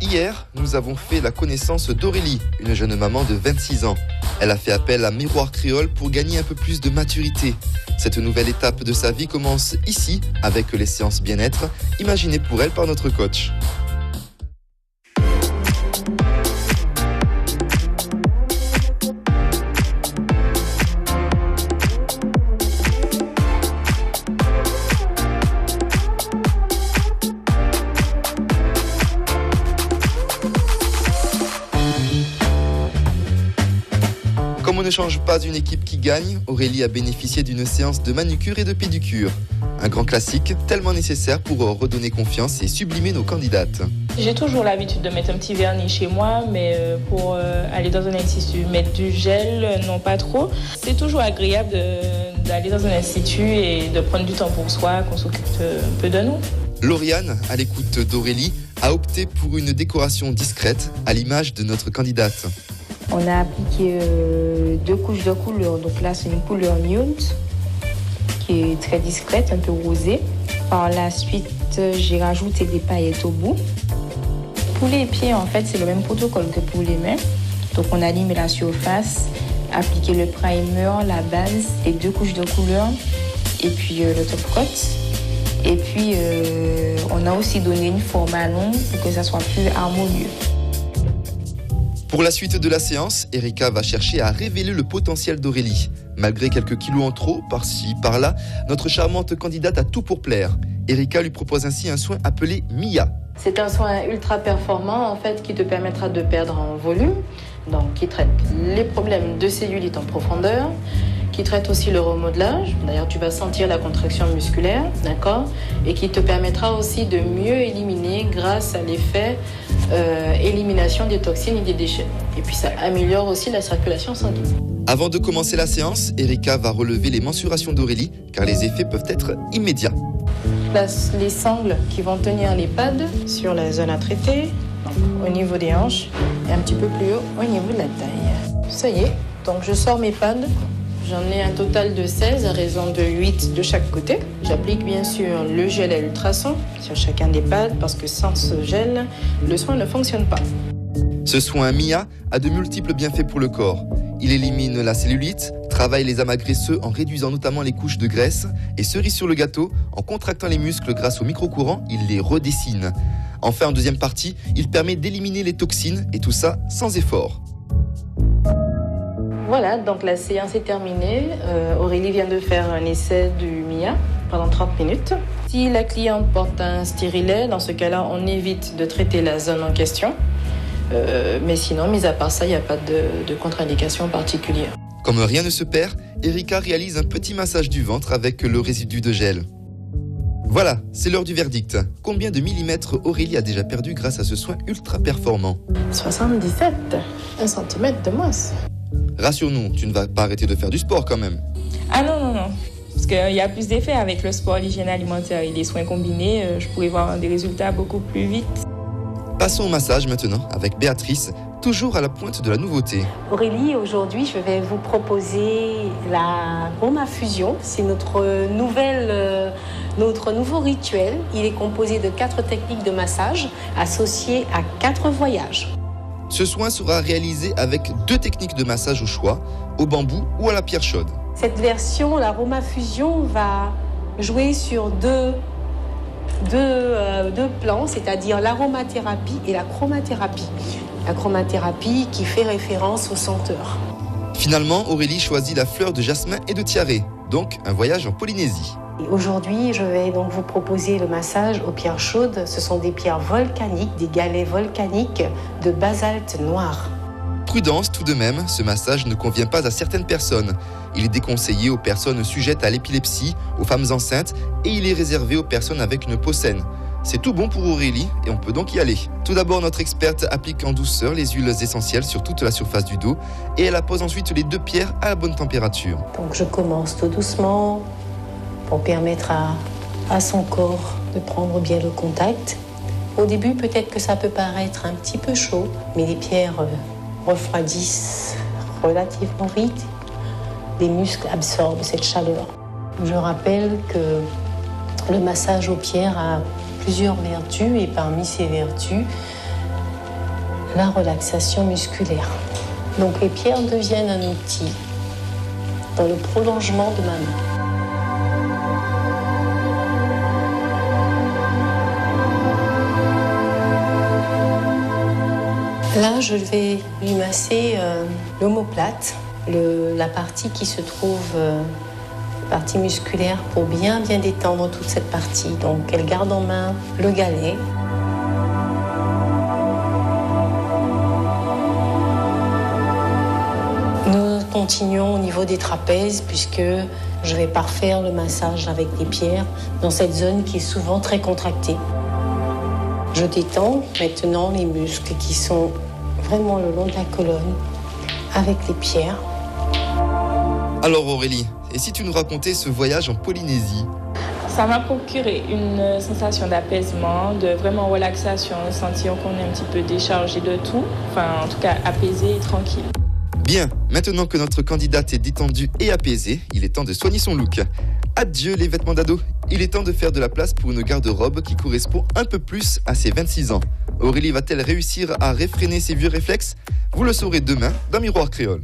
Hier, nous avons fait la connaissance d'Aurélie, une jeune maman de 26 ans. Elle a fait appel à Miroir Créole pour gagner un peu plus de maturité. Cette nouvelle étape de sa vie commence ici, avec les séances bien-être, imaginées pour elle par notre coach. Comme on ne change pas une équipe qui gagne, Aurélie a bénéficié d'une séance de manucure et de pédicure. Un grand classique, tellement nécessaire pour redonner confiance et sublimer nos candidates. J'ai toujours l'habitude de mettre un petit vernis chez moi, mais pour aller dans un institut, mettre du gel, non pas trop. C'est toujours agréable d'aller dans un institut et de prendre du temps pour soi, qu'on s'occupe un peu de nous. Lauriane, à l'écoute d'Aurélie, a opté pour une décoration discrète, à l'image de notre candidate. On a appliqué 2 couches de couleur. Donc là, c'est une couleur nude qui est très discrète, un peu rosée. Par la suite, j'ai rajouté des paillettes au bout. Pour les pieds, en fait, c'est le même protocole que pour les mains. Donc on a limé la surface, appliqué le primer, la base, les 2 couches de couleur et puis le top coat. Et puis on a aussi donné une forme à l'ongle pour que ça soit plus harmonieux. Pour la suite de la séance, Erika va chercher à révéler le potentiel d'Aurélie. Malgré quelques kilos en trop, par-ci, par-là, notre charmante candidate a tout pour plaire. Erika lui propose ainsi un soin appelé Mia. C'est un soin ultra performant en fait qui te permettra de perdre en volume, donc qui traite les problèmes de cellulite en profondeur, qui traite aussi le remodelage. D'ailleurs, tu vas sentir la contraction musculaire, d'accord, et qui te permettra aussi de mieux éliminer grâce à l'effet élimination des toxines et des déchets. Et puis ça améliore aussi la circulation sanguine. Avant de commencer la séance, Erika va relever les mensurations d'Aurélie, car les effets peuvent être immédiats. Place les sangles qui vont tenir les pads sur la zone à traiter, donc au niveau des hanches, et un petit peu plus haut au niveau de la taille. Ça y est, donc je sors mes pads. J'en ai un total de 16 à raison de 8 de chaque côté. J'applique bien sûr le gel à ultrasons sur chacun des pads parce que sans ce gel, le soin ne fonctionne pas. Ce soin Mia a de multiples bienfaits pour le corps. Il élimine la cellulite, travaille les amas graisseux en réduisant notamment les couches de graisse et cerise sur le gâteau, en contractant les muscles grâce au micro-courant, il les redessine. Enfin, en deuxième partie, il permet d'éliminer les toxines et tout ça sans effort. Voilà, donc la séance est terminée. Aurélie vient de faire un essai du Mia pendant 30 minutes. Si la cliente porte un stérilet, dans ce cas-là, on évite de traiter la zone en question. Mais sinon, mis à part ça, il n'y a pas de contre-indication particulière. Comme rien ne se perd, Erika réalise un petit massage du ventre avec le résidu de gel. Voilà, c'est l'heure du verdict. Combien de millimètres Aurélie a déjà perdu grâce à ce soin ultra performant ? 77, 1 cm de moins. Rassure-nous, tu ne vas pas arrêter de faire du sport quand même. Ah non. Parce qu'il y a plus d'effets avec le sport, l'hygiène alimentaire et les soins combinés. Je pourrais voir des résultats beaucoup plus vite. Passons au massage maintenant avec Béatrice, toujours à la pointe de la nouveauté. Aurélie, aujourd'hui, je vais vous proposer la Romafusion. C'est notre nouveau rituel. Il est composé de 4 techniques de massage associées à 4 voyages. Ce soin sera réalisé avec 2 techniques de massage au choix, au bambou ou à la pierre chaude. Cette version, la Romafusion, va jouer sur deux plans, c'est-à-dire l'aromathérapie et la chromathérapie. La chromathérapie qui fait référence aux senteurs. Finalement, Aurélie choisit la fleur de jasmin et de tiare, donc un voyage en Polynésie. Aujourd'hui, je vais donc vous proposer le massage aux pierres chaudes. Ce sont des pierres volcaniques, des galets volcaniques de basalte noir. Prudence tout de même, ce massage ne convient pas à certaines personnes. Il est déconseillé aux personnes sujettes à l'épilepsie, aux femmes enceintes et il est réservé aux personnes avec une peau saine. C'est tout bon pour Aurélie et on peut donc y aller. Tout d'abord, notre experte applique en douceur les huiles essentielles sur toute la surface du dos et elle appose ensuite les 2 pierres à la bonne température. Donc je commence tout doucement pour permettre à son corps de prendre bien le contact. Au début, peut-être que ça peut paraître un petit peu chaud, mais les pierres refroidissent relativement vite. Les muscles absorbent cette chaleur. Je rappelle que le massage aux pierres a plusieurs vertus et parmi ces vertus, la relaxation musculaire. Donc les pierres deviennent un outil dans le prolongement de ma main. Là, je vais lui masser l'omoplate, la partie qui se trouve, partie musculaire, pour bien détendre toute cette partie. Donc, elle garde en main le galet. Nous continuons au niveau des trapèzes, puisque je vais parfaire le massage avec les pierres dans cette zone qui est souvent très contractée. Je détends maintenant les muscles qui sont vraiment le long de la colonne avec les pierres. Alors Aurélie, et si tu nous racontais ce voyage en Polynésie ? Ça m'a procuré une sensation d'apaisement, de vraiment relaxation, sentir qu'on est un petit peu déchargé de tout, enfin en tout cas apaisé et tranquille. Bien, maintenant que notre candidate est détendue et apaisée, il est temps de soigner son look. Adieu les vêtements d'ado, il est temps de faire de la place pour une garde-robe qui correspond un peu plus à ses 26 ans. Aurélie va-t-elle réussir à réfréner ses vieux réflexes ? Vous le saurez demain dans Miroir Créole.